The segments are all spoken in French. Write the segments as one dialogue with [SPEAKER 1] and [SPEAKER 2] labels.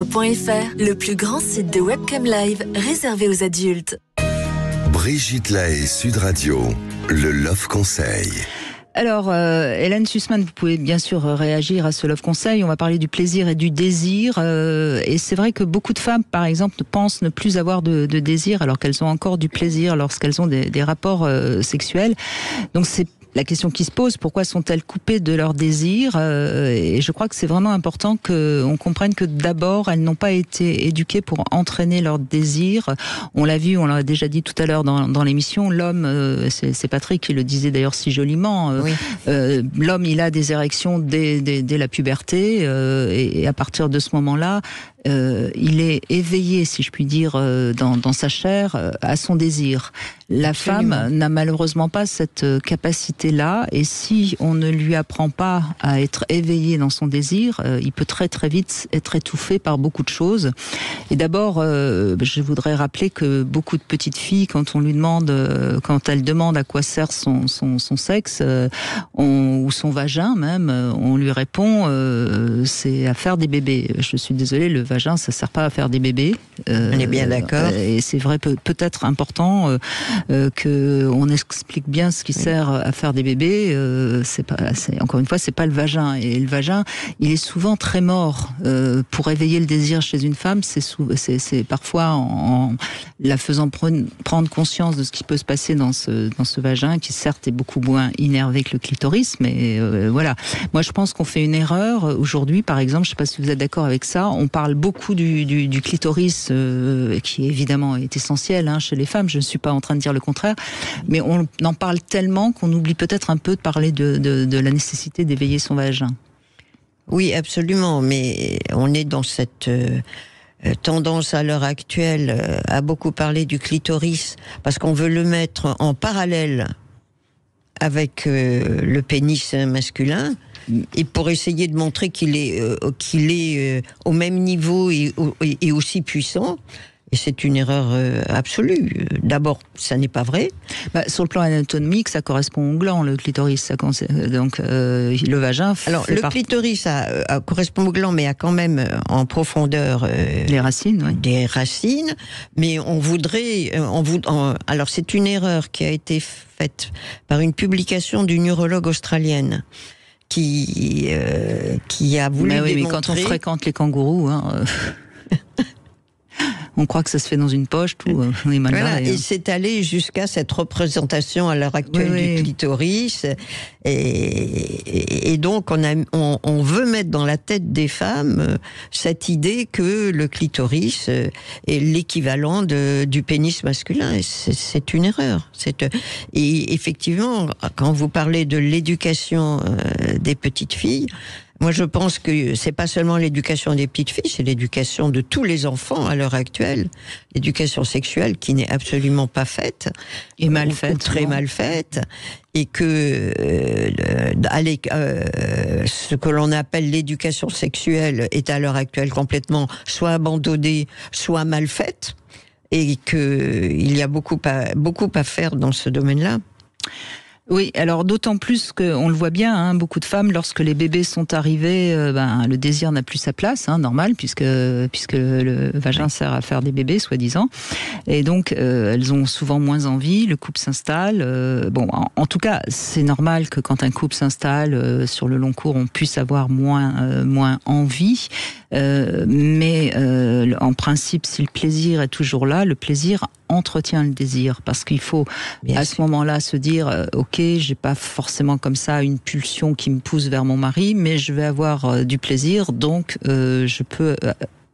[SPEAKER 1] .fr, le plus grand site de webcam live réservé aux adultes.
[SPEAKER 2] Brigitte Lahaie, Sud Radio, le Love Conseil.
[SPEAKER 3] Alors, Hélène Sussman, vous pouvez bien sûr réagir à ce Love Conseil. On va parler du plaisir et du désir. Et c'est vrai que beaucoup de femmes, par exemple, pensent ne plus avoir de désir alors qu'elles ont encore du plaisir lorsqu'elles ont des rapports sexuels. Donc c'est la question qui se pose, pourquoi sont-elles coupées de leur désir ? Et je crois que c'est vraiment important qu'on comprenne que d'abord, elles n'ont pas été éduquées pour entraîner leur désir. On l'a vu, on l'a déjà dit tout à l'heure dans l'émission, l'homme, c'est Patrick qui le disait d'ailleurs si joliment, oui. L'homme il a des érections dès la puberté, et à partir de ce moment-là, il est éveillé, si je puis dire, dans sa chair, à son désir. La
[SPEAKER 4] Absolument.
[SPEAKER 3] femme n'a malheureusement pas cette capacité-là, et si on ne lui apprend pas à être éveillé dans son désir, il peut très très vite être étouffé par beaucoup de choses. Et d'abord, je voudrais rappeler que beaucoup de petites filles, quand on lui demande, quand elles demandent à quoi sert son sexe, ou son vagin même, on lui répond, c'est à faire des bébés. Je suis désolée, le vagin, ça sert pas à faire des bébés.
[SPEAKER 4] On est bien d'accord.
[SPEAKER 3] Et c'est vrai, peut-être important que on explique bien ce qui sert à faire des bébés. Encore une fois, c'est pas le vagin. Et le vagin, il est souvent très mort. Pour éveiller le désir chez une femme, c'est parfois en la faisant prendre conscience de ce qui peut se passer dans ce vagin, qui certes est beaucoup moins innervé que le clitoris, mais voilà. Moi, je pense qu'on fait une erreur aujourd'hui. Par exemple, je sais pas si vous êtes d'accord avec ça. On parle beaucoup du clitoris, qui évidemment est essentiel chez les femmes. Je ne suis pas en train de dire le contraire, mais on en parle tellement qu'on oublie peut-être un peu de parler de la nécessité d'éveiller son vagin.
[SPEAKER 4] Oui, absolument, mais on est dans cette tendance à l'heure actuelle à beaucoup parler du clitoris parce qu'on veut le mettre en parallèle avec le pénis masculin. Et pour essayer de montrer qu'il est au même niveau et aussi puissant. Et c'est une erreur absolue. D'abord, ça n'est pas vrai.
[SPEAKER 3] Sur le plan anatomique, ça correspond au gland, le clitoris. Donc, le vagin...
[SPEAKER 4] Alors, le clitoris correspond au gland, mais a quand même en profondeur...
[SPEAKER 3] les racines, oui.
[SPEAKER 4] Des racines. Mais on voudrait... alors, c'est une erreur qui a été faite par une publication d'une urologue australienne qui a voulu démontrer...
[SPEAKER 3] Mais quand on fréquente les kangourous... on croit que ça se fait dans une poche, tout, on est mal barré.
[SPEAKER 4] Et c'est allé jusqu'à cette représentation à l'heure actuelle du clitoris. Et donc, on veut mettre dans la tête des femmes cette idée que le clitoris est l'équivalent du pénis masculin. Et c'est une erreur. Et effectivement, quand vous parlez de l'éducation des petites filles, moi, je pense que c'est pas seulement l'éducation des petites filles, c'est l'éducation de tous les enfants à l'heure actuelle. L'éducation sexuelle qui n'est absolument pas faite.
[SPEAKER 3] Et mal faite.
[SPEAKER 4] Ou très mal faite. Et que ce que l'on appelle l'éducation sexuelle est à l'heure actuelle complètement soit abandonnée, soit mal faite. Et qu'il y a beaucoup à faire dans ce domaine-là.
[SPEAKER 3] Oui, alors d'autant plus qu'on le voit bien, beaucoup de femmes, lorsque les bébés sont arrivés, le désir n'a plus sa place, normal, puisque le vagin sert à faire des bébés, soi-disant. Et donc, elles ont souvent moins envie, le couple s'installe. En tout cas, c'est normal que quand un couple s'installe, sur le long cours, on puisse avoir moins envie. Mais en principe, si le plaisir est toujours là, le plaisir entretient le désir, parce qu'il faut à ce moment-là se dire ok, j'ai pas forcément comme ça une pulsion qui me pousse vers mon mari, mais je vais avoir du plaisir, donc je peux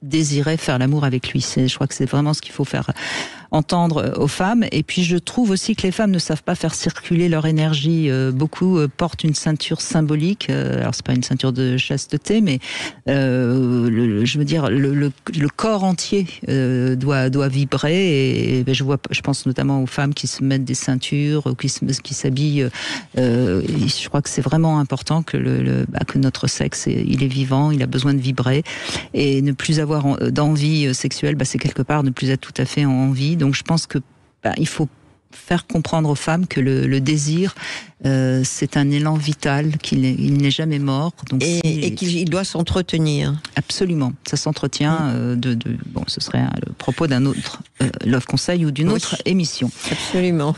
[SPEAKER 3] désirer faire l'amour avec lui. Je crois que c'est vraiment ce qu'il faut faire entendre aux femmes. Et puis je trouve aussi que les femmes ne savent pas faire circuler leur énergie. Beaucoup portent une ceinture symbolique. Alors c'est pas une ceinture de chasteté, mais je veux dire le corps entier doit vibrer. Et je pense notamment aux femmes qui se mettent des ceintures ou qui s'habillent. Je crois que c'est vraiment important que que notre sexe il est vivant, il a besoin de vibrer, et ne plus avoir d'envie sexuelle, c'est quelque part ne plus être tout à fait en envie. Donc je pense que il faut faire comprendre aux femmes que le désir, c'est un élan vital, il n'est jamais mort. Donc
[SPEAKER 4] et qu'il doit s'entretenir.
[SPEAKER 3] Absolument, ça s'entretient. Bon, ce serait le propos d'un autre Love Conseil ou d'une autre émission.
[SPEAKER 4] Absolument.